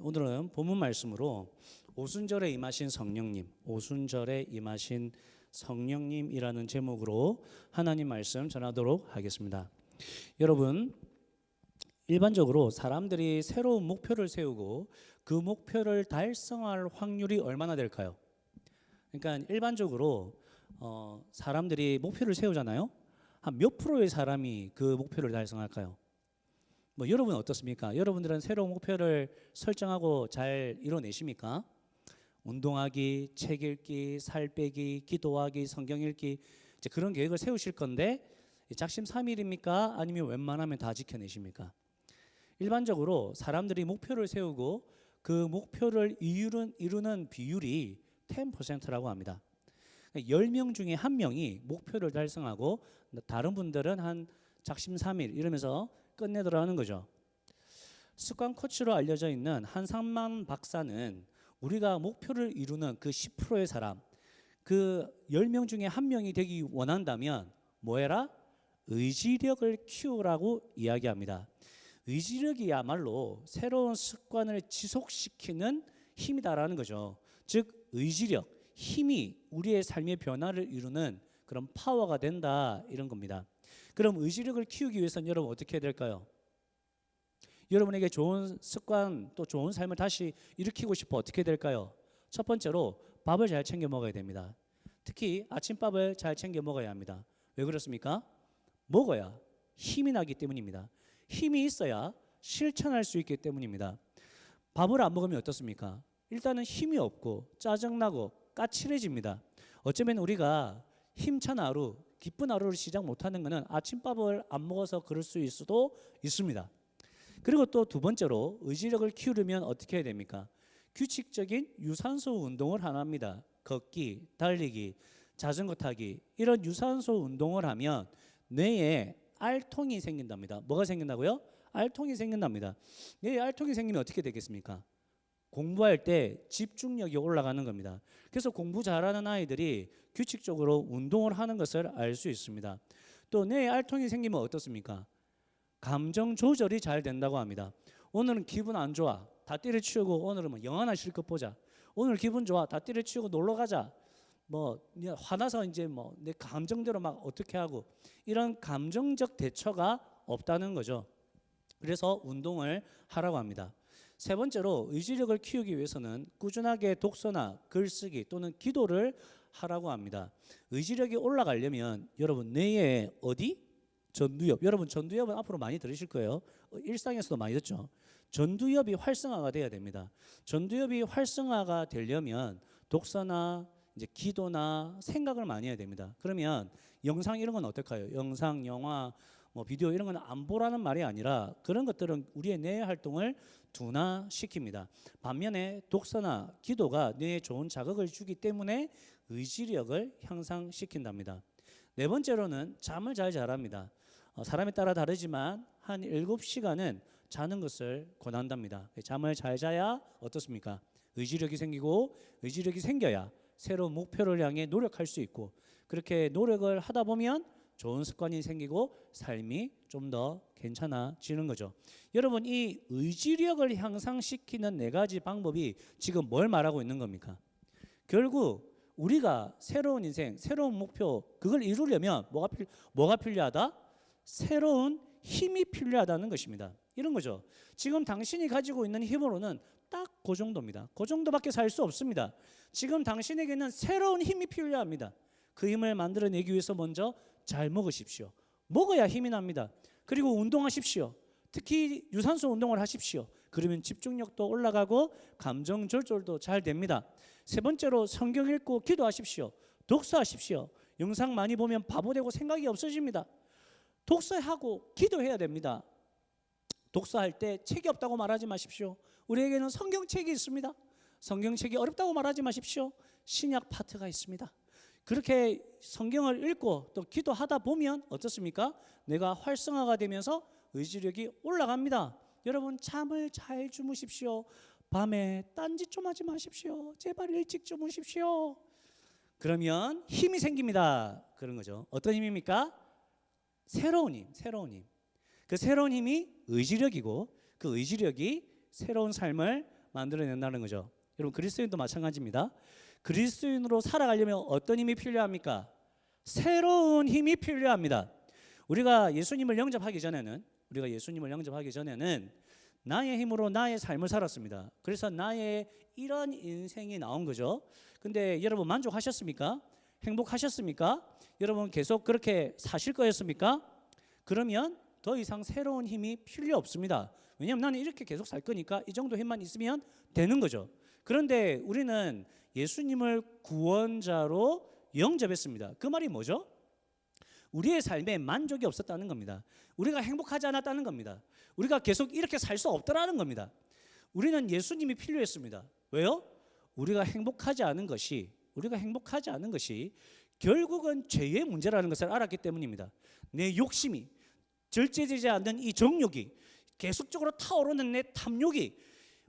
오늘은 본문 말씀으로 오순절에 임하신 성령님, 오순절에 임하신 성령님이라는 제목으로 하나님 말씀 전하도록 하겠습니다. 여러분, 일반적으로 사람들이 새로운 목표를 세우고 그 목표를 달성할 확률이 얼마나 될까요? 그러니까 일반적으로 사람들이 목표를 세우잖아요. 한 몇 프로의 사람이 그 목표를 달성할까요? 여러분 어떻습니까? 여러분들은 새로운 목표를 설정하고 잘 이뤄내십니까? 운동하기, 책 읽기, 살 빼기, 기도하기, 성경 읽기, 이제 그런 계획을 세우실 건데 작심삼일입니까? 아니면 웬만하면 다 지켜내십니까? 일반적으로 사람들이 목표를 세우고 그 목표를 이루는 비율이 10%라고 합니다. 10명 중에 1명이 목표를 달성하고 다른 분들은 한 작심삼일 이러면서 끝내더라 하는 거죠. 습관 코치로 알려져 있는 한상만 박사는 우리가 목표를 이루는 그 10%의 사람, 그 10명 중에 1명이 되기 원한다면 뭐 해라? 의지력을 키우라고 이야기합니다. 의지력이야말로 새로운 습관을 지속시키는 힘이다라는 거죠. 즉 의지력, 힘이 우리의 삶의 변화를 이루는 그런 파워가 된다 이런 겁니다. 그럼 의지력을 키우기 위해서는 여러분 어떻게 해야 될까요? 여러분에게 좋은 습관 또 좋은 삶을 다시 일으키고 싶어 어떻게 해야 될까요? 첫 번째로 밥을 잘 챙겨 먹어야 됩니다. 특히 아침밥을 잘 챙겨 먹어야 합니다. 왜 그렇습니까? 먹어야 힘이 나기 때문입니다. 힘이 있어야 실천할 수 있기 때문입니다. 밥을 안 먹으면 어떻습니까? 일단은 힘이 없고 짜증나고 까칠해집니다. 어쩌면 우리가 힘찬 하루, 기쁜 하루를 시작 못하는 것은 아침밥을 안 먹어서 그럴 수도 있습니다. 그리고 또 두 번째로 의지력을 키우려면 어떻게 해야 됩니까? 규칙적인 유산소 운동을 하나 합니다. 걷기, 달리기, 자전거 타기 이런 유산소 운동을 하면 뇌에 알통이 생긴답니다. 뭐가 생긴다고요? 알통이 생긴답니다. 뇌에 알통이 생기면 어떻게 되겠습니까? 공부할 때 집중력이 올라가는 겁니다. 그래서 공부 잘하는 아이들이 규칙적으로 운동을 하는 것을 알 수 있습니다. 또 뇌에 알통이 생기면 어떻습니까? 감정 조절이 잘 된다고 합니다. 오늘은 기분 안 좋아. 다 때려치우고 오늘은 영화나 실컷 보자. 오늘 기분 좋아. 다 때려치우고 놀러 가자. 화나서 이제 내 감정대로 막 어떻게 하고 이런 감정적 대처가 없다는 거죠. 그래서 운동을 하라고 합니다. 세 번째로 의지력을 키우기 위해서는 꾸준하게 독서나 글쓰기 또는 기도를 하라고 합니다. 의지력이 올라가려면 여러분 뇌에 어디? 전두엽. 여러분 전두엽은 앞으로 많이 들으실 거예요. 일상에서도 많이 듣죠. 전두엽이 활성화가 돼야 됩니다. 전두엽이 활성화가 되려면 독서나 이제 기도나 생각을 많이 해야 됩니다. 그러면 영상 이런 건 어떨까요? 영상, 영화, 비디오 이런 건 안 보라는 말이 아니라 그런 것들은 우리의 뇌 활동을 둔화시킵니다. 반면에 독서나 기도가 뇌에 좋은 자극을 주기 때문에 의지력을 향상시킨답니다. 네 번째로는 잠을 잘 자랍니다. 사람에 따라 다르지만 한 7시간은 자는 것을 권한답니다. 잠을 잘 자야 어떻습니까? 의지력이 생기고 의지력이 생겨야 새로운 목표를 향해 노력할 수 있고 그렇게 노력을 하다 보면 좋은 습관이 생기고 삶이 좀 더 괜찮아지는 거죠. 여러분 이 의지력을 향상시키는 4가지 방법이 지금 뭘 말하고 있는 겁니까? 결국 우리가 새로운 인생, 새로운 목표 그걸 이루려면 뭐가 필요하다? 새로운 힘이 필요하다는 것입니다. 이런 거죠. 지금 당신이 가지고 있는 힘으로는 딱 그 정도입니다. 그 정도밖에 살 수 없습니다. 지금 당신에게는 새로운 힘이 필요합니다. 그 힘을 만들어내기 위해서 먼저 잘 먹으십시오. 먹어야 힘이 납니다. 그리고 운동하십시오. 특히 유산소 운동을 하십시오. 그러면 집중력도 올라가고 감정 조절도 잘 됩니다. 세 번째로 성경 읽고 기도하십시오. 독서하십시오. 영상 많이 보면 바보 되고 생각이 없어집니다. 독서하고 기도해야 됩니다. 독서할 때 책이 없다고 말하지 마십시오. 우리에게는 성경책이 있습니다. 성경책이 어렵다고 말하지 마십시오. 신약 파트가 있습니다. 그렇게 성경을 읽고 또 기도하다 보면 어떻습니까? 내가 활성화가 되면서 의지력이 올라갑니다. 여러분 잠을 잘 주무십시오. 밤에 딴짓 좀 하지 마십시오. 제발 일찍 주무십시오. 그러면 힘이 생깁니다. 그런 거죠. 어떤 힘입니까? 새로운 힘, 새로운 힘. 그 새로운 힘이 의지력이고 그 의지력이 새로운 삶을 만들어낸다는 거죠. 여러분 그리스도인도 마찬가지입니다. 그리스도인으로 살아가려면 어떤 힘이 필요합니까? 새로운 힘이 필요합니다. 우리가 예수님을 영접하기 전에는 나의 힘으로 나의 삶을 살았습니다. 그래서 나의 이런 인생이 나온 거죠. 근데 여러분 만족하셨습니까? 행복하셨습니까? 여러분 계속 그렇게 사실 거였습니까? 그러면 더 이상 새로운 힘이 필요 없습니다. 왜냐하면 나는 이렇게 계속 살 거니까 이 정도 힘만 있으면 되는 거죠. 그런데 우리는 예수님을 구원자로 영접했습니다. 그 말이 뭐죠? 우리의 삶에 만족이 없었다는 겁니다. 우리가 행복하지 않았다는 겁니다. 우리가 계속 이렇게 살 수 없더라는 겁니다. 우리는 예수님이 필요했습니다. 왜요? 우리가 행복하지 않은 것이 결국은 죄의 문제라는 것을 알았기 때문입니다. 내 욕심이, 절제되지 않는 이 정욕이, 계속적으로 타오르는 내 탐욕이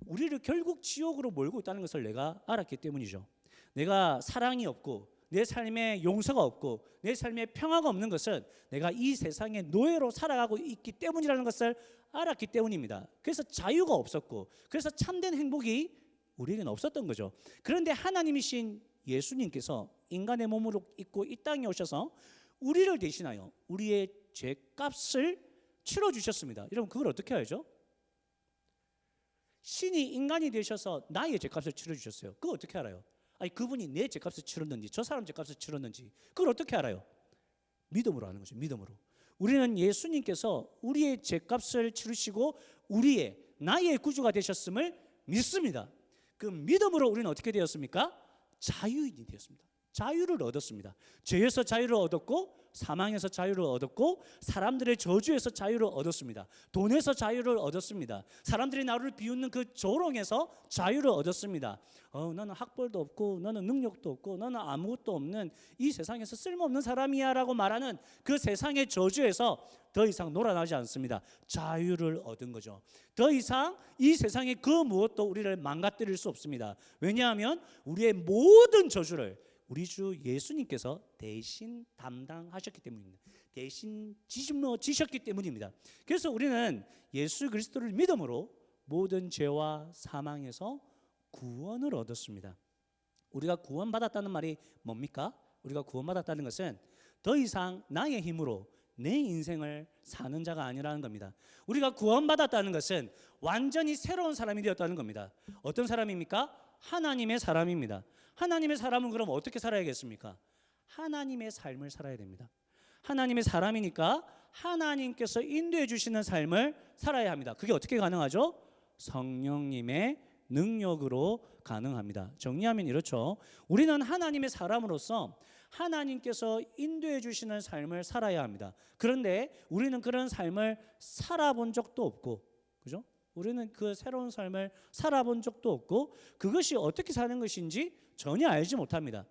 우리를 결국 지옥으로 몰고 있다는 것을 내가 알았기 때문이죠. 내가 사랑이 없고 내 삶에 용서가 없고 내 삶에 평화가 없는 것은 내가 이 세상의 노예로 살아가고 있기 때문이라는 것을 알았기 때문입니다. 그래서 자유가 없었고, 그래서 참된 행복이 우리에게는 없었던 거죠. 그런데 하나님이신 예수님께서 인간의 몸으로 입고 이 땅에 오셔서 우리를 대신하여 우리의 죄값을 치러주셨습니다. 여러분 그걸 어떻게 알죠? 신이 인간이 되셔서 나의 죄값을 치러주셨어요. 그거 어떻게 알아요? 아니 그분이 내 죄값을 치렀는지 저 사람 죄값을 치렀는지 그걸 어떻게 알아요? 믿음으로 아는 거죠. 믿음으로. 우리는 예수님께서 우리의 죄값을 치르시고 나의 구주가 되셨음을 믿습니다. 그 믿음으로 우리는 어떻게 되었습니까? 자유인이 되었습니다. 자유를 얻었습니다. 죄에서 자유를 얻었고 사망에서 자유를 얻었고 사람들의 저주에서 자유를 얻었습니다. 돈에서 자유를 얻었습니다. 사람들이 나를 비웃는 그 조롱에서 자유를 얻었습니다. 나는 학벌도 없고 나는 능력도 없고 나는 아무것도 없는 이 세상에서 쓸모없는 사람이야 라고 말하는 그 세상의 저주에서 더 이상 놀아나지 않습니다. 자유를 얻은 거죠. 더 이상 이 세상의 그 무엇도 우리를 망가뜨릴 수 없습니다. 왜냐하면 우리의 모든 저주를 우리 주 예수님께서 대신 담당하셨기 때문입니다. 대신 짊어지셨기 때문입니다. 그래서 우리는 예수 그리스도를 믿음으로 모든 죄와 사망에서 구원을 얻었습니다. 우리가 구원받았다는 말이 뭡니까? 우리가 구원받았다는 것은 더 이상 나의 힘으로 내 인생을 사는 자가 아니라는 겁니다. 우리가 구원받았다는 것은 완전히 새로운 사람이 되었다는 겁니다. 어떤 사람입니까? 하나님의 사람입니다. 하나님의 사람은 그럼 어떻게 살아야겠습니까? 하나님의 삶을 살아야 됩니다. 하나님의 사람이니까 하나님께서 인도해 주시는 삶을 살아야 합니다. 그게 어떻게 가능하죠? 성령님의 능력으로 가능합니다. 정리하면 이렇죠. 우리는 하나님의 사람으로서 하나님께서 인도해 주시는 삶을 살아야 합니다. 그런데 우리는 그런 삶을 살아본 적도 없고, 그죠? 우리는 그 새로운 삶을 살아본 적도 없고 그것이 어떻게 사는 것인지 전혀 알지 못합니다.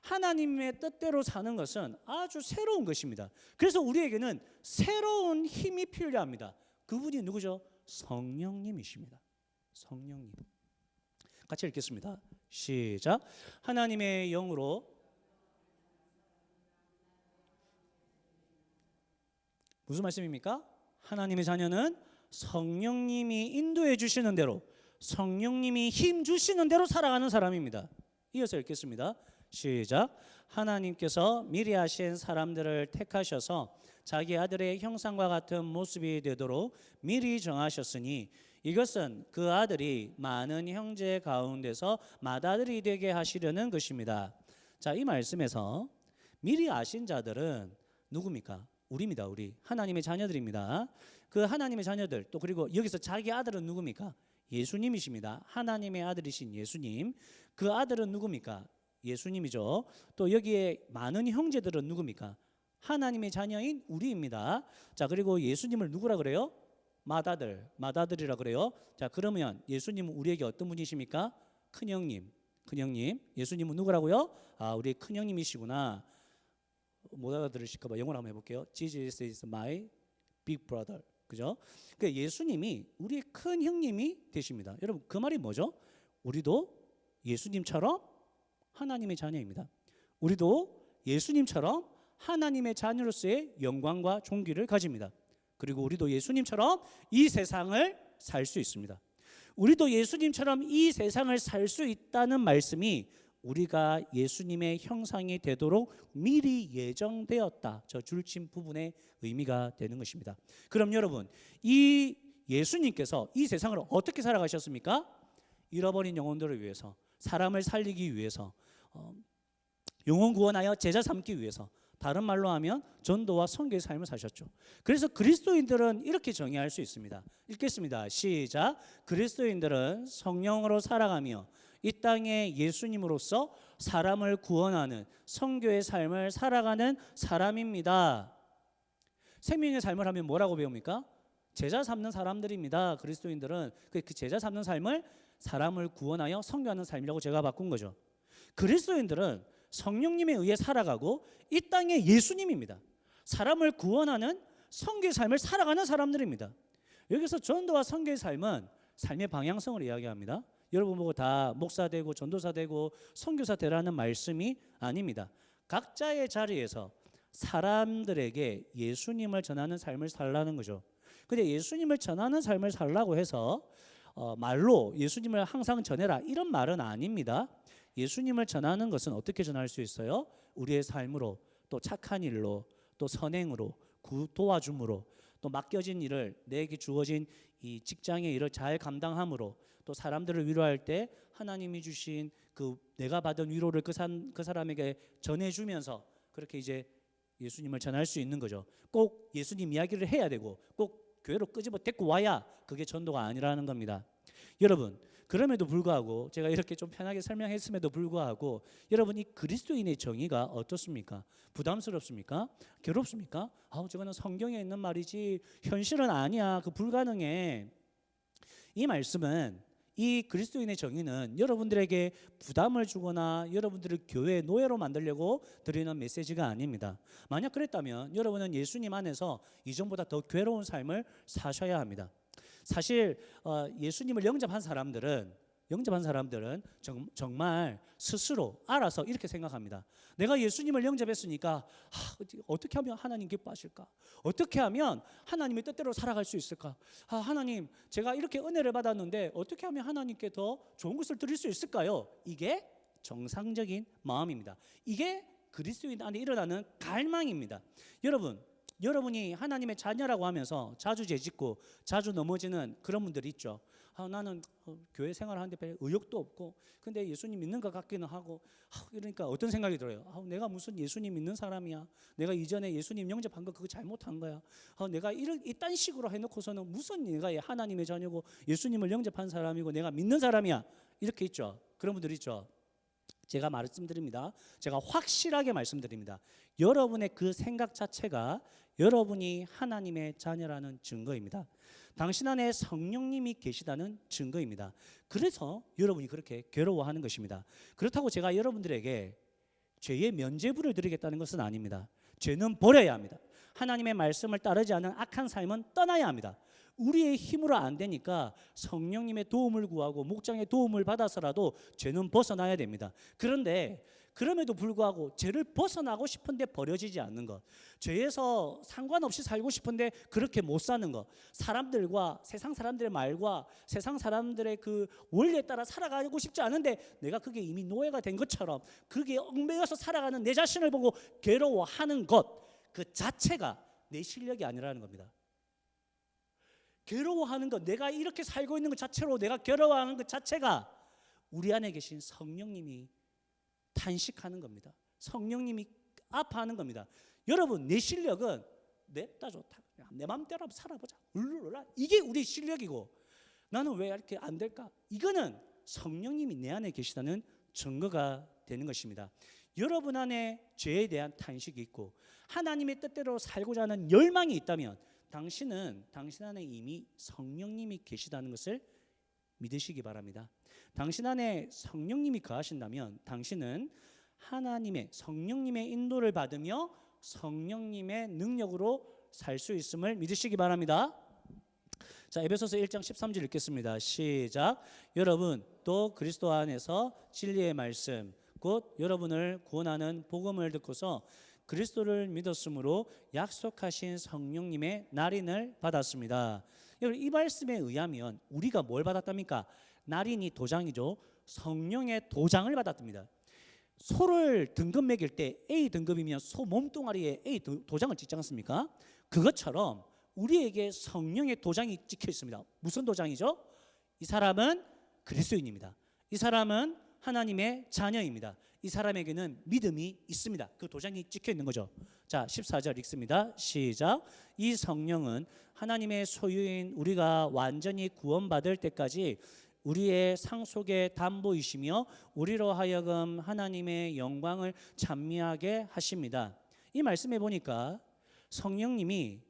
하나님의 뜻대로 사는 것은 아주 새로운 것입니다. 그래서 우리에게는 새로운 힘이 필요합니다. 그분이 누구죠? 성령님이십니다. 성령님. 같이 읽겠습니다. 시작. 하나님의 영으로 무슨 말씀입니까? 하나님의 자녀는 성령님이 인도해 주시는 대로 성령님이 힘 주시는 대로 살아가는 사람입니다. 이어서 읽겠습니다. 시작. 하나님께서 미리 하신 사람들을 택하셔서 자기 아들의 형상과 같은 모습이 되도록 미리 정하셨으니 이것은 그 아들이 많은 형제 가운데서 맏아들이 되게 하시려는 것입니다. 자, 이 말씀에서 미리 아신 자들은 누굽니까? 우리입니다. 우리 하나님의 자녀들입니다. 그 하나님의 자녀들 또 그리고 여기서 자기 아들은 누굽니까? 예수님이십니다. 하나님의 아들이신 예수님. 그 아들은 누굽니까? 예수님이죠. 또 여기에 많은 형제들은 누굽니까? 하나님의 자녀인 우리입니다. 자, 그리고 예수님을 누구라 그래요? 맏아들이라 그래요. 자, 그러면 예수님은 우리에게 어떤 분이십니까? 큰형님. 예수님은 누구라고요? 아, 우리 큰형님이시구나. 못 알아들으실까 봐 영어로 한번 해볼게요. Jesus is my big brother. 그죠? 그러니까 예수님이 우리의 큰 형님이 되십니다. 여러분 그 말이 뭐죠? 우리도 예수님처럼 하나님의 자녀입니다. 우리도 예수님처럼 하나님의 자녀로서의 영광과 존귀를 가집니다. 그리고 우리도 예수님처럼 이 세상을 살 수 있습니다. 우리도 예수님처럼 이 세상을 살 수 있다는 말씀이 우리가 예수님의 형상이 되도록 미리 예정되었다. 저 줄친 부분의 의미가 되는 것입니다. 그럼 여러분, 이 예수님께서 이 세상을 어떻게 살아가셨습니까? 잃어버린 영혼들을 위해서, 사람을 살리기 위해서, 영혼 구원하여 제자 삼기 위해서, 다른 말로 하면 전도와 선교의 삶을 사셨죠. 그래서 그리스도인들은 이렇게 정의할 수 있습니다. 읽겠습니다. 시작. 그리스도인들은 성령으로 살아가며 이 땅에 예수님으로서 사람을 구원하는 선교의 삶을 살아가는 사람입니다. 생명의 삶을 하면 뭐라고 배웁니까? 제자 삼는 사람들입니다. 그리스도인들은 그 제자 삼는 삶을 사람을 구원하여 선교하는 삶이라고 제가 바꾼 거죠. 그리스도인들은 성령님에 의해 살아가고 이 땅에 예수님입니다. 사람을 구원하는 선교의 삶을 살아가는 사람들입니다. 여기서 전도와 선교의 삶은 삶의 방향성을 이야기합니다. 여러분 보고 다 목사 되고 전도사 되고 선교사 되라는 말씀이 아닙니다. 각자의 자리에서 사람들에게 예수님을 전하는 삶을 살라는 거죠. 근데 예수님을 전하는 삶을 살라고 해서 말로 예수님을 항상 전해라 이런 말은 아닙니다. 예수님을 전하는 것은 어떻게 전할 수 있어요? 우리의 삶으로, 또 착한 일로, 또 선행으로, 도와줌으로, 또 맡겨진 일을, 내게 주어진 이 직장의 일을 잘 감당함으로, 또 사람들을 위로할 때 하나님이 주신 그 내가 받은 위로를 그 사람에게 전해주면서 그렇게 이제 예수님을 전할 수 있는 거죠. 꼭 예수님 이야기를 해야 되고 꼭 교회로 끄집어 데리고 와야 그게 전도가 아니라는 겁니다. 여러분, 그럼에도 불구하고 제가 이렇게 좀 편하게 설명했음에도 불구하고 여러분 이 그리스도인의 정의가 어떻습니까? 부담스럽습니까? 괴롭습니까? 저거는 성경에 있는 말이지 현실은 아니야. 그 불가능해. 이 말씀은, 이 그리스도인의 정의는 여러분들에게 부담을 주거나 여러분들을 교회의 노예로 만들려고 드리는 메시지가 아닙니다. 만약 그랬다면 여러분은 예수님 안에서 이전보다 더 괴로운 삶을 사셔야 합니다. 사실 예수님을 영접한 사람들은 정말 스스로 알아서 이렇게 생각합니다. 내가 예수님을 영접했으니까 어떻게 하면 하나님 기뻐하실까? 어떻게 하면 하나님의 뜻대로 살아갈 수 있을까? 하나님, 제가 이렇게 은혜를 받았는데 어떻게 하면 하나님께 더 좋은 것을 드릴 수 있을까요? 이게 정상적인 마음입니다. 이게 그리스도인 안에 일어나는 갈망입니다. 여러분이 하나님의 자녀라고 하면서 자주 죄짓고 자주 넘어지는 그런 분들이 있죠. 나는 교회 생활하는데 별 의욕도 없고 근데 예수님 믿는 것 같기는 하고 그러니까 어떤 생각이 들어요? 내가 무슨 예수님 믿는 사람이야? 내가 이전에 예수님 영접한 거 그거 잘못한 거야? 내가 이딴 식으로 해놓고서는 무슨 내가 하나님의 자녀고 예수님을 영접한 사람이고 내가 믿는 사람이야? 이렇게 있죠. 그런 분들 있죠. 제가 말씀드립니다. 제가 확실하게 말씀드립니다. 여러분의 그 생각 자체가 여러분이 하나님의 자녀라는 증거입니다. 당신 안에 성령님이 계시다는 증거입니다. 그래서 여러분이 그렇게 괴로워하는 것입니다. 그렇다고 제가 여러분들에게 죄의 면죄부를 드리겠다는 것은 아닙니다. 죄는 버려야 합니다. 하나님의 말씀을 따르지 않은 악한 삶은 떠나야 합니다. 우리의 힘으로 안 되니까 성령님의 도움을 구하고 목장의 도움을 받아서라도 죄는 벗어나야 됩니다. 그런데 그럼에도 불구하고 죄를 벗어나고 싶은데 버려지지 않는 것, 죄에서 상관없이 살고 싶은데 그렇게 못 사는 것, 사람들과 세상 사람들의 말과 세상 사람들의 그 원리에 따라 살아가고 싶지 않은데 내가 그게 이미 노예가 된 것처럼 그게 얽매여서 살아가는 내 자신을 보고 괴로워하는 것, 그 자체가 내 실력이 아니라는 겁니다. 괴로워하는 것, 내가 이렇게 살고 있는 것 자체로 내가 괴로워하는 것 자체가 우리 안에 계신 성령님이 탄식하는 겁니다. 성령님이 아파하는 겁니다. 여러분, 내 실력은 냅다 좋다, 내 맘대로 한번 살아보자, 울룰라, 이게 우리 실력이고 나는 왜 이렇게 안 될까? 이거는 성령님이 내 안에 계시다는 증거가 되는 것입니다. 여러분 안에 죄에 대한 탄식이 있고 하나님의 뜻대로 살고자 하는 열망이 있다면 당신 안에 이미 성령님이 계시다는 것을 믿으시기 바랍니다. 당신 안에 성령님이 거하신다면 당신은 하나님의 성령님의 인도를 받으며 성령님의 능력으로 살 수 있음을 믿으시기 바랍니다. 자, 에베소서 1장 13절 읽겠습니다. 시작. 여러분 또 그리스도 안에서 진리의 말씀 곧 여러분을 구원하는 복음을 듣고서 그리스도를 믿었으므로 약속하신 성령님의 날인을 받았습니다. 여러분 이 말씀에 의하면 우리가 뭘 받았답니까? 날인이 도장이죠. 성령의 도장을 받았답니다. 소를 등급 매길 때 A 등급이면 소 몸뚱아리에 A 도장을 찍지 않습니까? 그것처럼 우리에게 성령의 도장이 찍혀 있습니다. 무슨 도장이죠? 이 사람은 그리스도인입니다. 이 사람은 하나님의 자녀입니다. 이 사람에게는 믿음이 있습니다. 그 도장이 찍혀 있는 거죠. 자, 14절 읽습니다. 시작. 이 성령은 하나님의 소유인 우리가 완전히 구원받을 때까지 우리의 상속의 담보이시며 우리로 하여금 하나님의 영광을 찬미하게 하십니다. 이 말씀에 보니까 성령님이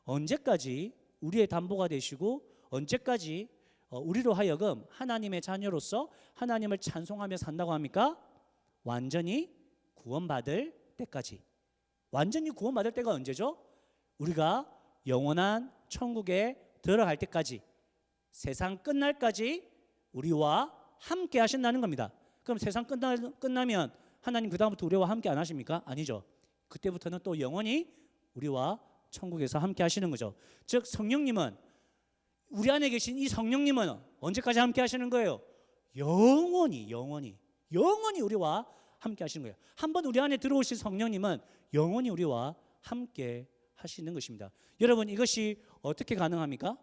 언제까지 우리의 담보가 되시고 언제까지 우리로 하여금 하나님의 자녀로서 하나님을 찬송하며 산다고 합니까? 완전히 구원받을 때까지. 완전히 구원받을 때가 언제죠? 우리가 영원한 천국에 들어갈 때까지, 세상 끝날까지 우리와 함께 하신다는 겁니다. 그럼 세상 끝나면 하나님 그 다음부터 우리와 함께 안 하십니까? 아니죠. 그때부터는 또 영원히 우리와 천국에서 함께 하시는 거죠. 즉 성령님은, 우리 안에 계신 이 성령님은 언제까지 함께 하시는 거예요? 영원히 우리와 함께 하시는 거예요. 한번 우리 안에 들어오신 성령님은 영원히 우리와 함께 하시는 것입니다. 여러분 이것이 어떻게 가능합니까?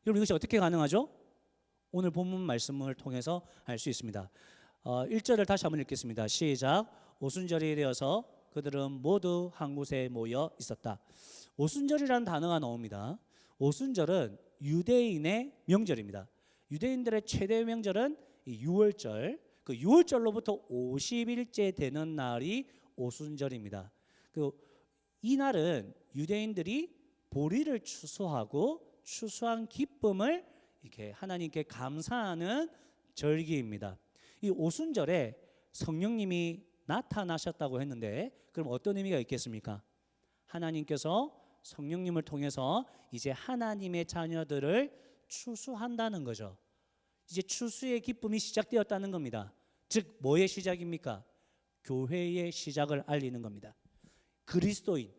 여러분 이것이 어떻게 가능하죠? 오늘 본문 말씀을 통해서 알 수 있습니다. 1절을 다시 한번 읽겠습니다. 시작. 오순절이 되어서 그들은 모두 한 곳에 모여 있었다. 오순절이라는 단어가 나옵니다. 오순절은 유대인의 명절입니다. 유대인들의 최대 명절은 이 6월절, 그 6월절로부터 50일째 되는 날이 오순절입니다. 이 날은 유대인들이 보리를 추수하고 추수한 기쁨을 이렇게 하나님께 감사하는 절기입니다. 이 오순절에 성령님이 나타나셨다고 했는데 그럼 어떤 의미가 있겠습니까? 하나님께서 성령님을 통해서 이제 하나님의 자녀들을 추수한다는 거죠. 이제 추수의 기쁨이 시작되었다는 겁니다. 즉 뭐의 시작입니까? 교회의 시작을 알리는 겁니다. 그리스도인,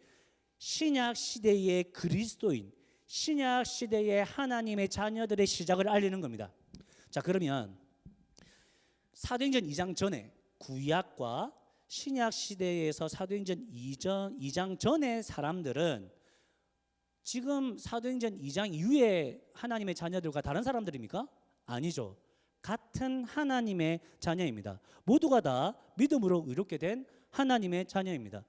신약 시대의 그리스도인, 신약 시대의 하나님의 자녀들의 시작을 알리는 겁니다. 자, 그러면 사도행전 2장 전에, 구약과 신약 시대에서 사도행전 2장 전의 사람들은 지금 사도행전 2장 이후에 하나님의 자녀들과 다른 사람들입니까? 아니죠. 같은 하나님의 자녀입니다. 모두가 다 믿음으로 의롭게 된 하나님의 자녀입니다.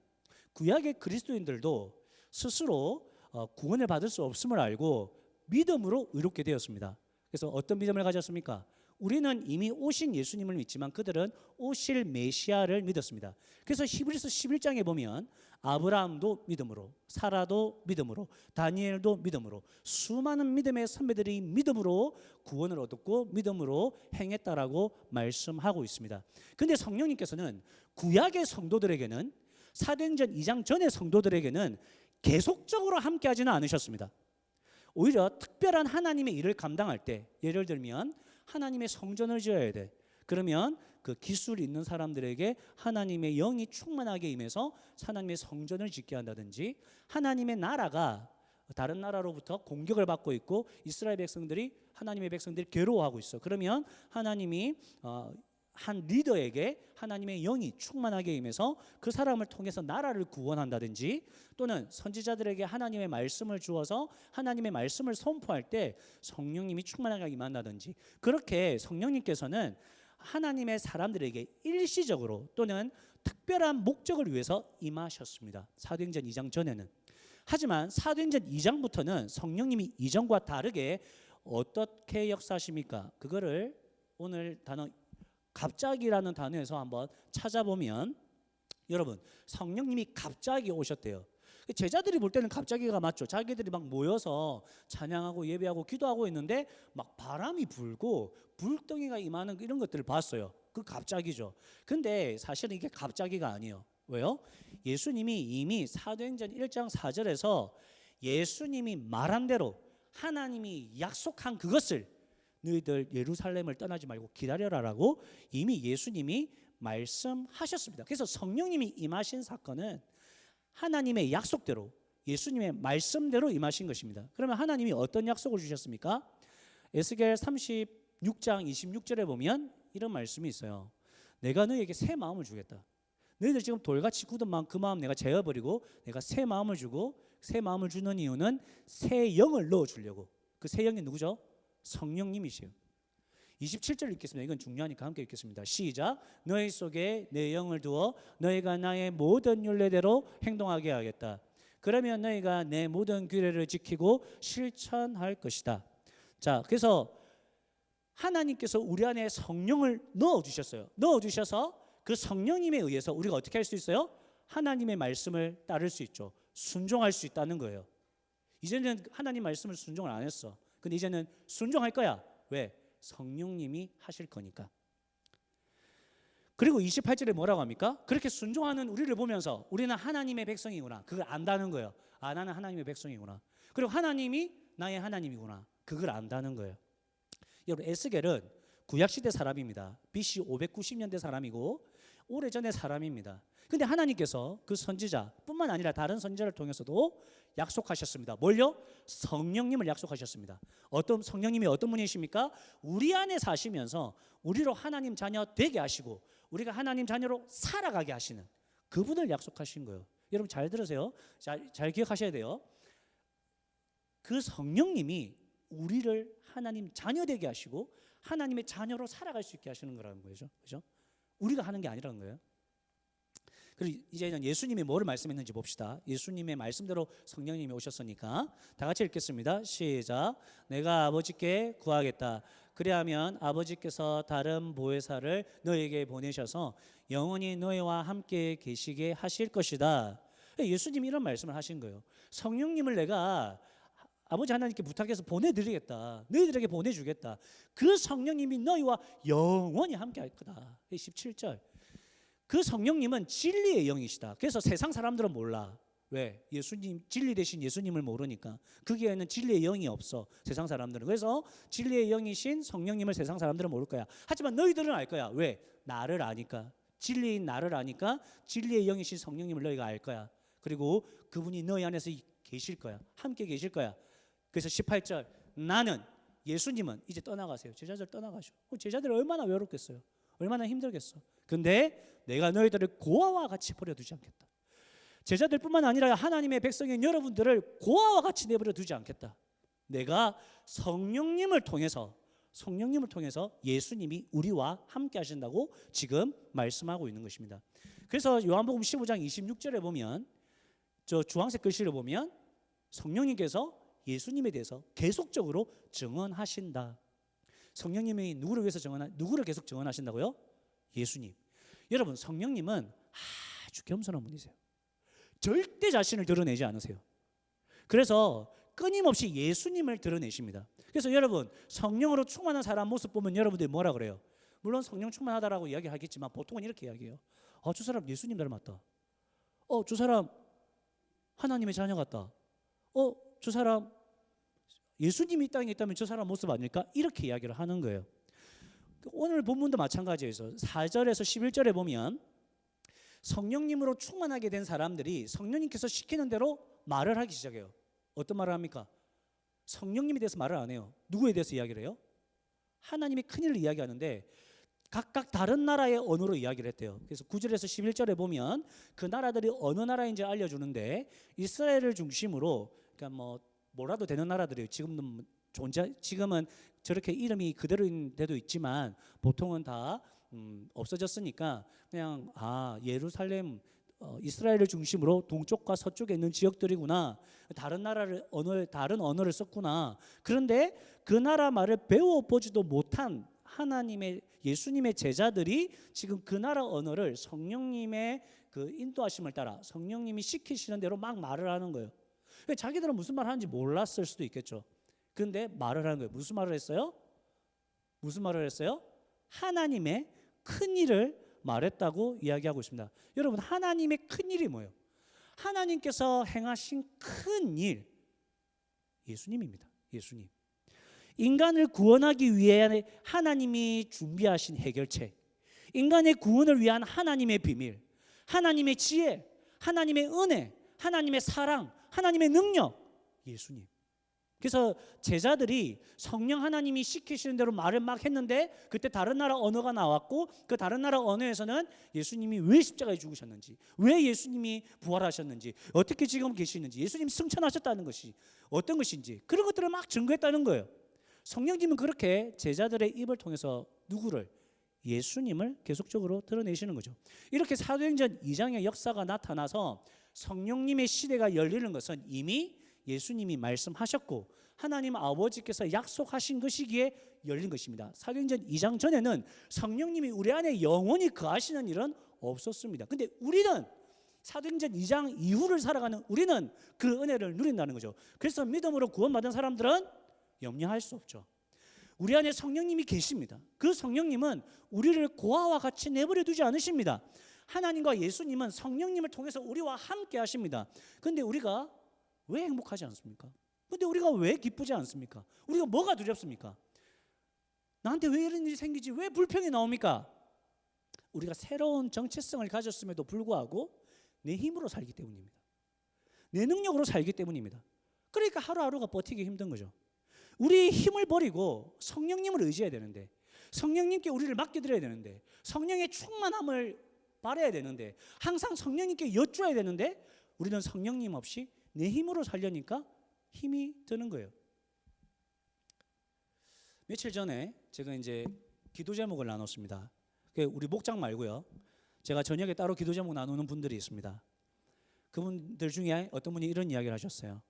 구약의 그리스도인들도 스스로 구원을 받을 수 없음을 알고 믿음으로 의롭게 되었습니다. 그래서 어떤 믿음을 가졌습니까? 우리는 이미 오신 예수님을 믿지만 그들은 오실 메시아를 믿었습니다. 그래서 히브리서 11장에 보면 아브라함도 믿음으로, 사라도 믿음으로, 다니엘도 믿음으로, 수많은 믿음의 선배들이 믿음으로 구원을 얻었고 믿음으로 행했다라고 말씀하고 있습니다. 그런데 성령님께서는 구약의 성도들에게는, 사도행전 2장 전의 성도들에게는 계속적으로 함께하지는 않으셨습니다. 오히려 특별한 하나님의 일을 감당할 때, 예를 들면 하나님의 성전을 지어야 돼. 그러면 그 기술이 있는 사람들에게 하나님의 영이 충만하게 임해서 하나님의 성전을 짓게 한다든지, 하나님의 나라가 다른 나라로부터 공격을 받고 있고 이스라엘 백성들이, 하나님의 백성들이 괴로워하고 있어. 그러면 하나님이 한 리더에게 하나님의 영이 충만하게 임해서 그 사람을 통해서 나라를 구원한다든지, 또는 선지자들에게 하나님의 말씀을 주어서 하나님의 말씀을 선포할 때 성령님이 충만하게 임한다든지, 그렇게 성령님께서는 하나님의 사람들에게 일시적으로 또는 특별한 목적을 위해서 임하셨습니다. 사도행전 2장 전에는. 하지만 사도행전 2장부터는 성령님이 이전과 다르게 어떻게 역사하십니까? 그거를 오늘 단어 갑자기라는 단어에서 한번 찾아보면, 여러분 성령님이 갑자기 오셨대요. 제자들이 볼 때는 갑자기가 맞죠. 자기들이 막 모여서 찬양하고 예배하고 기도하고 있는데 막 바람이 불고 불덩이가 임하는 이런 것들을 봤어요. 그 갑자기죠. 근데 사실은 이게 갑자기가 아니에요. 왜요? 예수님이 이미 사도행전 1장 4절에서 예수님이 말한 대로 하나님이 약속한 그것을, 너희들 예루살렘을 떠나지 말고 기다려라라고 이미 예수님이 말씀하셨습니다. 그래서 성령님이 임하신 사건은 하나님의 약속대로 예수님의 말씀대로 임하신 것입니다. 그러면 하나님이 어떤 약속을 주셨습니까? 에스겔 36장 26절에 보면 이런 말씀이 있어요. 내가 너희에게 새 마음을 주겠다. 너희들 지금 돌같이 굳은 마음, 그 마음 내가 제어버리고 내가 새 마음을 주고, 새 마음을 주는 이유는 새 영을 넣어주려고. 그 새 영이 누구죠? 성령님이시요. 27절 읽겠습니다. 이건 중요하니까 함께 읽겠습니다. 시작. 너희 속에 내 영을 두어 너희가 나의 모든 율례대로 행동하게 하겠다. 그러면 너희가 내 모든 규례를 지키고 실천할 것이다. 자, 그래서 하나님께서 우리 안에 성령을 넣어주셨어요. 넣어주셔서 그 성령님에 의해서 우리가 어떻게 할 수 있어요? 하나님의 말씀을 따를 수 있죠. 순종할 수 있다는 거예요. 이제는 하나님 말씀을 순종을 안 했어. 근데 이제는 순종할 거야. 왜? 성령님이 하실 거니까. 그리고 28절에 뭐라고 합니까? 그렇게 순종하는 우리를 보면서 우리는 하나님의 백성이구나. 그걸 안다는 거예요. 아, 나는 하나님의 백성이구나. 그리고 하나님이 나의 하나님이구나. 그걸 안다는 거예요. 여러분, 에스겔은 구약시대 사람입니다. BC 590년대 사람이고 오래전의 사람입니다. 근데 하나님께서 그 선지자뿐만 아니라 다른 선지자를 통해서도 약속하셨습니다. 뭘요? 성령님을 약속하셨습니다. 어떤 성령님이 어떤 분이십니까? 우리 안에 사시면서 우리로 하나님 자녀 되게 하시고 우리가 하나님 자녀로 살아가게 하시는 그분을 약속하신 거예요. 여러분 잘 들으세요. 잘 기억하셔야 돼요. 그 성령님이 우리를 하나님 자녀 되게 하시고 하나님의 자녀로 살아갈 수 있게 하시는 거라는 거죠. 그죠? 우리가 하는 게 아니라는 거예요. 그리고 이제는 예수님이 뭐를 말씀했는지 봅시다. 예수님의 말씀대로 성령님이 오셨으니까 다 같이 읽겠습니다. 시작. 내가 아버지께 구하겠다. 그리하면 아버지께서 다른 보혜사를 너에게 보내셔서 영원히 너희와 함께 계시게 하실 것이다. 예수님이 이런 말씀을 하신 거예요. 성령님을 내가 아버지 하나님께 부탁해서 보내드리겠다. 너희들에게 보내주겠다. 그 성령님이 너희와 영원히 함께 할 거다. 17절. 그 성령님은 진리의 영이시다. 그래서 세상 사람들은 몰라. 왜? 예수님, 진리 대신 예수님을 모르니까. 거기에는 진리의 영이 없어. 세상 사람들은. 그래서 진리의 영이신 성령님을 세상 사람들은 모를 거야. 하지만 너희들은 알 거야. 왜? 나를 아니까. 진리인 나를 아니까 진리의 영이신 성령님을 너희가 알 거야. 그리고 그분이 너희 안에서 계실 거야. 함께 계실 거야. 그래서 18절. 나는, 예수님은 이제 떠나가세요. 제자들 떠나가셔. 제자들 얼마나 외롭겠어요. 얼마나 힘들겠어. 근데 내가 너희들을 고아와 같이 버려두지 않겠다. 제자들뿐만 아니라 하나님의 백성인 여러분들을 고아와 같이 내버려 두지 않겠다. 내가 성령님을 통해서 예수님이 우리와 함께 하신다고 지금 말씀하고 있는 것입니다. 그래서 요한복음 15장 26절에 보면 저 주황색 글씨를 보면 성령님께서 예수님에 대해서 계속적으로 증언하신다. 성령님이 누구를 계속 증언하신다고요? 예수님. 여러분, 성령님은 아주 겸손한 분이세요. 절대 자신을 드러내지 않으세요. 그래서 끊임없이 예수님을 드러내십니다. 그래서 여러분, 성령으로 충만한 사람 모습 보면 여러분들이 뭐라 그래요? 물론 성령 충만하다라고 이야기하겠지만 보통은 이렇게 이야기해요. 저 사람 예수님 닮았다. 저 사람 하나님의 자녀 같다. 저 사람 예수님이 이 땅에 있다면 저 사람 모습 아닐까? 이렇게 이야기를 하는 거예요. 오늘 본문도 마찬가지예요. 4절에서 11절에 보면 성령님으로 충만하게 된 사람들이 성령님께서 시키는 대로 말을 하기 시작해요. 어떤 말을 합니까? 성령님에 대해서 말을 안 해요. 누구에 대해서 이야기를 해요? 하나님의 큰일을 이야기하는데 각각 다른 나라의 언어로 이야기를 했대요. 그래서 9절에서 11절에 보면 그 나라들이 어느 나라인지 알려주는데 이스라엘을 중심으로 그러니까 뭐라도 되는 나라들이에요. 지금은 저렇게 이름이 그대로인 데도 있지만 보통은 다 없어졌으니까 그냥 예루살렘 이스라엘을 중심으로 동쪽과 서쪽에 있는 지역들이구나. 다른 언어를 썼구나. 그런데 그 나라 말을 배워보지도 못한 예수님의 제자들이 지금 그 나라 언어를 성령님의 그 인도하심을 따라 성령님이 시키시는 대로 막 말을 하는 거예요. 자기들은 무슨 말 하는지 몰랐을 수도 있겠죠. 그런데 말을 하는 거예요. 무슨 말을 했어요? 하나님의 큰 일을 말했다고 이야기하고 있습니다. 여러분, 하나님의 큰 일이 뭐예요? 하나님께서 행하신 큰 일, 예수님입니다. 예수님. 인간을 구원하기 위해 하나님이 준비하신 해결책, 인간의 구원을 위한 하나님의 비밀, 하나님의 지혜, 하나님의 은혜, 하나님의 사랑, 하나님의 능력, 예수님. 그래서 제자들이 성령 하나님이 시키시는 대로 말을 막 했는데 그때 다른 나라 언어가 나왔고 그 다른 나라 언어에서는 예수님이 왜 십자가에 죽으셨는지, 왜 예수님이 부활하셨는지, 어떻게 지금 계시는지, 예수님 승천하셨다는 것이 어떤 것인지 그런 것들을 막 증거했다는 거예요. 성령님은 그렇게 제자들의 입을 통해서 누구를? 예수님을 계속적으로 드러내시는 거죠. 이렇게 사도행전 2장의 역사가 나타나서 성령님의 시대가 열리는 것은 이미 예수님이 말씀하셨고 하나님 아버지께서 약속하신 것이기에 열린 것입니다. 사도행전 2장 전에는 성령님이 우리 안에 영원히 거하시는 일은 없었습니다. 근데 우리는 사도행전 2장 이후를 살아가는 우리는 그 은혜를 누린다는 거죠. 그래서 믿음으로 구원받은 사람들은 염려할 수 없죠. 우리 안에 성령님이 계십니다. 그 성령님은 우리를 고아와 같이 내버려 두지 않으십니다. 하나님과 예수님은 성령님을 통해서 우리와 함께 하십니다. 근데 우리가 왜 행복하지 않습니까? 근데 우리가 왜 기쁘지 않습니까? 우리가 뭐가 두렵습니까? 나한테 왜 이런 일이 생기지? 왜 불평이 나옵니까? 우리가 새로운 정체성을 가졌음에도 불구하고 내 힘으로 살기 때문입니다. 내 능력으로 살기 때문입니다. 그러니까 하루하루가 버티기 힘든 거죠. 우리 힘을 버리고 성령님을 의지해야 되는데, 성령님께 우리를 맡겨드려야 되는데, 성령의 충만함을 바라야 되는데, 항상 성령님께 여쭈어야 되는데 우리는 성령님 없이 내 힘으로 살려니까 힘이 드는 거예요. 며칠 전에 제가 이제 기도 제목을 나눴습니다. 우리 목장 말고요. 제가 저녁에 따로 기도 제목 나누는 분들이 있습니다. 그분들 중에 어떤 분이 이런 이야기를 하셨어요.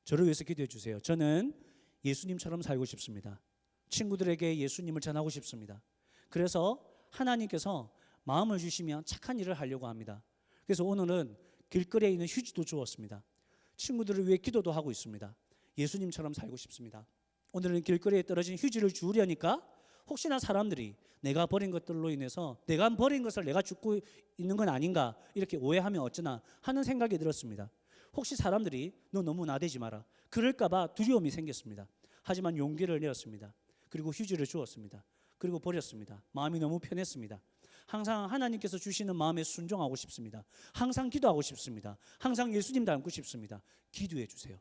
저를 위해서 기도해 주세요. 저는 예수님처럼 살고 싶습니다. 친구들에게 예수님을 전하고 싶습니다. 그래서 하나님께서 마음을 주시면 착한 일을 하려고 합니다. 그래서 오늘은 길거리에 있는 휴지도 주었습니다. 친구들을 위해 기도도 하고 있습니다. 예수님처럼 살고 싶습니다. 오늘은 길거리에 떨어진 휴지를 주우려니까 혹시나 사람들이 내가 버린 것들로 인해서 내가 버린 것을 내가 죽고 있는 건 아닌가 이렇게 오해하면 어쩌나 하는 생각이 들었습니다. 혹시 사람들이 너 너무 나대지 마라 그럴까 봐 두려움이 생겼습니다. 하지만 용기를 내었습니다. 그리고 휴지를 주었습니다. 그리고 버렸습니다. 마음이 너무 편했습니다. 항상 하나님께서 주시는 마음에 순종하고 싶습니다. 항상 기도하고 싶습니다. 항상 예수님 닮고 싶습니다. 기도해 주세요.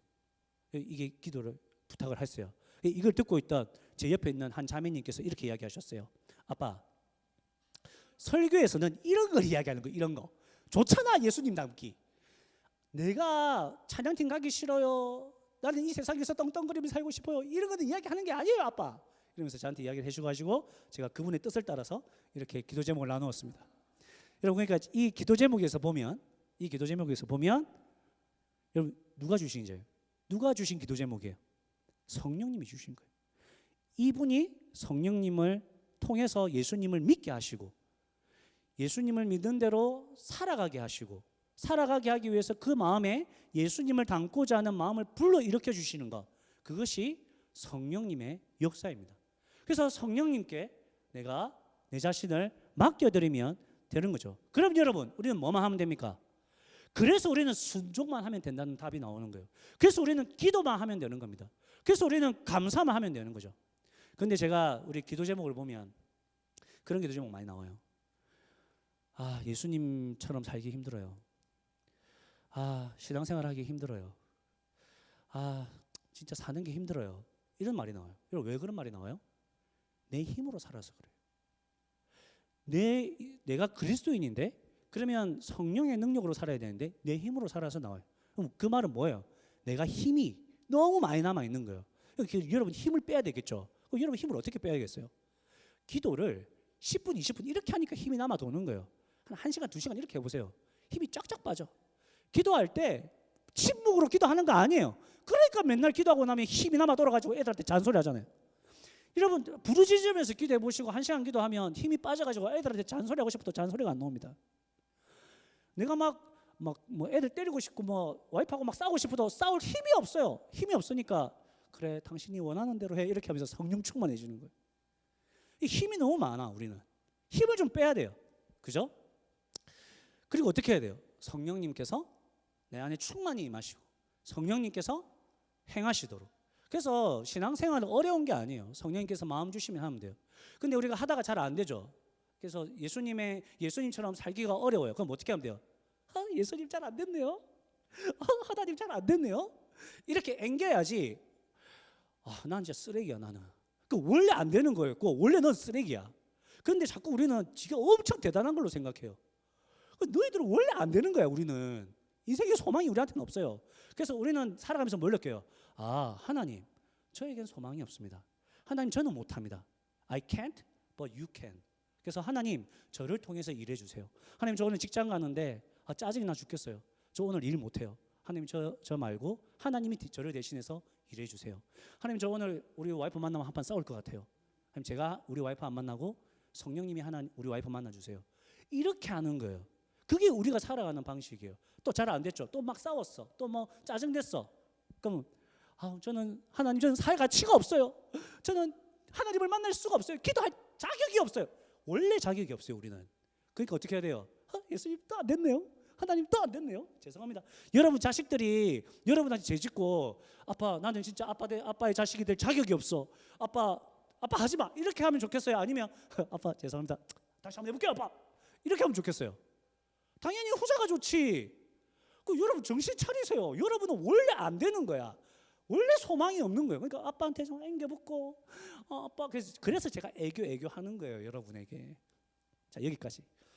이게 기도를 부탁을 했어요. 이걸 듣고 있던 제 옆에 있는 한 자매님께서 이렇게 이야기하셨어요. 아빠, 설교에서는 이런 걸 이야기하는 거예요. 이런 거 좋잖아. 예수님 닮기. 내가 찬양팀 가기 싫어요. 나는 이 세상에서 떵떵거리며 살고 싶어요. 이런 거는 이야기하는 게 아니에요, 아빠. 이러면서 저한테 이야기를 해주셔가지고 제가 그분의 뜻을 따라서 이렇게 기도 제목을 나누었습니다. 여러분, 그러니까 이 기도 제목에서 보면 여러분 누가 주신 거예요? 누가 주신 기도 제목이에요? 성령님이 주신 거예요. 이분이 성령님을 통해서 예수님을 믿게 하시고 예수님을 믿는 대로 살아가게 하시고 살아가게 하기 위해서 그 마음에 예수님을 닮고자 하는 마음을 불러일으켜 주시는 것, 그것이 성령님의 역사입니다. 그래서 성령님께 내가 내 자신을 맡겨드리면 되는 거죠. 그럼 여러분, 우리는 뭐만 하면 됩니까? 그래서 우리는 순종만 하면 된다는 답이 나오는 거예요. 그래서 우리는 기도만 하면 되는 겁니다. 그래서 우리는 감사만 하면 되는 거죠. 그런데 제가 우리 기도 제목을 보면 그런 기도 제목 많이 나와요. 아, 예수님처럼 살기 힘들어요. 아, 신앙생활 하기 힘들어요. 아, 진짜 사는 게 힘들어요. 이런 말이 나와요. 여러분, 왜 그런 말이 나와요? 내 힘으로 살아서 그래요. 내가 그리스도인인데 그러면 성령의 능력으로 살아야 되는데 내 힘으로 살아서 나와요. 그럼 그 말은 뭐예요? 내가 힘이 너무 많이 남아 있는 거예요. 여러분 힘을 빼야 되겠죠. 그럼 여러분 힘을 어떻게 빼야겠어요? 기도를 10분, 20분 이렇게 하니까 힘이 남아 도는 거예요. 한 1시간, 2시간 이렇게 해보세요. 힘이 쫙쫙 빠져. 기도할 때 침묵으로 기도하는 거 아니에요. 그러니까 맨날 기도하고 나면 힘이 남아 돌아가지고 애들한테 잔소리 하잖아요. 여러분 부르짖으면서 기도해 보시고 1시간 기도하면 힘이 빠져가지고 애들한테 잔소리하고 싶어도 잔소리가 안 나옵니다. 내가 막 뭐 애들 때리고 싶고 뭐 와이프하고 막 싸우고 싶어도 싸울 힘이 없어요. 힘이 없으니까 그래 당신이 원하는 대로 해 이렇게 하면서 성령 충만해 주는 거예요. 이 힘이 너무 많아. 우리는 힘을 좀 빼야 돼요. 그죠? 그리고 어떻게 해야 돼요? 성령님께서 내 안에 충만히 임하시고 성령님께서 행하시도록. 그래서 신앙생활은 어려운 게 아니에요. 성령님께서 마음 주시면 하면 돼요. 근데 우리가 하다가 잘 안 되죠. 그래서 예수님처럼 살기가 어려워요. 그럼 어떻게 하면 돼요? 아, 예수님 잘 안 됐네요. 하나님 잘 안 됐네요. 이렇게 앵겨야지. 난 진짜 쓰레기야 나는. 그 원래 안 되는 거예요. 원래 넌 쓰레기야. 그런데 자꾸 우리는 지가 엄청 대단한 걸로 생각해요. 너희들은 원래 안 되는 거야. 우리는 인생의 소망이 우리한테는 없어요. 그래서 우리는 살아가면서 뭘 느껴요? 하나님 저에겐 소망이 없습니다. 하나님 저는 못합니다. I can't but you can. 그래서 하나님 저를 통해서 일해 주세요. 하나님 저 오늘 직장 가는데 짜증이 나 죽겠어요. 저 오늘 일 못해요. 하나님 저 말고 하나님이 저를 대신해서 일해 주세요. 하나님 저 오늘 우리 와이프 만나면 한판 싸울 것 같아요. 하나님 제가 우리 와이프 안 만나고 성령님이 우리 와이프 만나 주세요. 이렇게 하는 거예요. 그게 우리가 살아가는 방식이에요. 또 잘 안 됐죠. 또 막 싸웠어. 또 뭐 짜증냈어. 그럼 저는 하나님 저는 살 가치가 없어요. 저는 하나님을 만날 수가 없어요. 기도할 자격이 없어요. 원래 자격이 없어요. 우리는. 그러니까 어떻게 해야 돼요? 예수님 또 안 됐네요. 하나님 또 안 됐네요. 죄송합니다. 여러분 자식들이 여러분한테 죄짓고 아빠 나는 진짜 아빠의 자식이 될 자격이 없어. 아빠 하지 마. 이렇게 하면 좋겠어요? 아니면 아빠 죄송합니다. 다시 한번 해볼게요. 아빠. 이렇게 하면 좋겠어요? 당연히 후자가 좋지. 여러분 정신 차리세요. 여러분은 원래 안 되는 거야. 원래 소망이 없는 거예요. 그러니까 아빠한테 좀 앵겨붙고 아빠 그래서 제가 애교 하는 거예요. 여러분에게. 자 여기까지.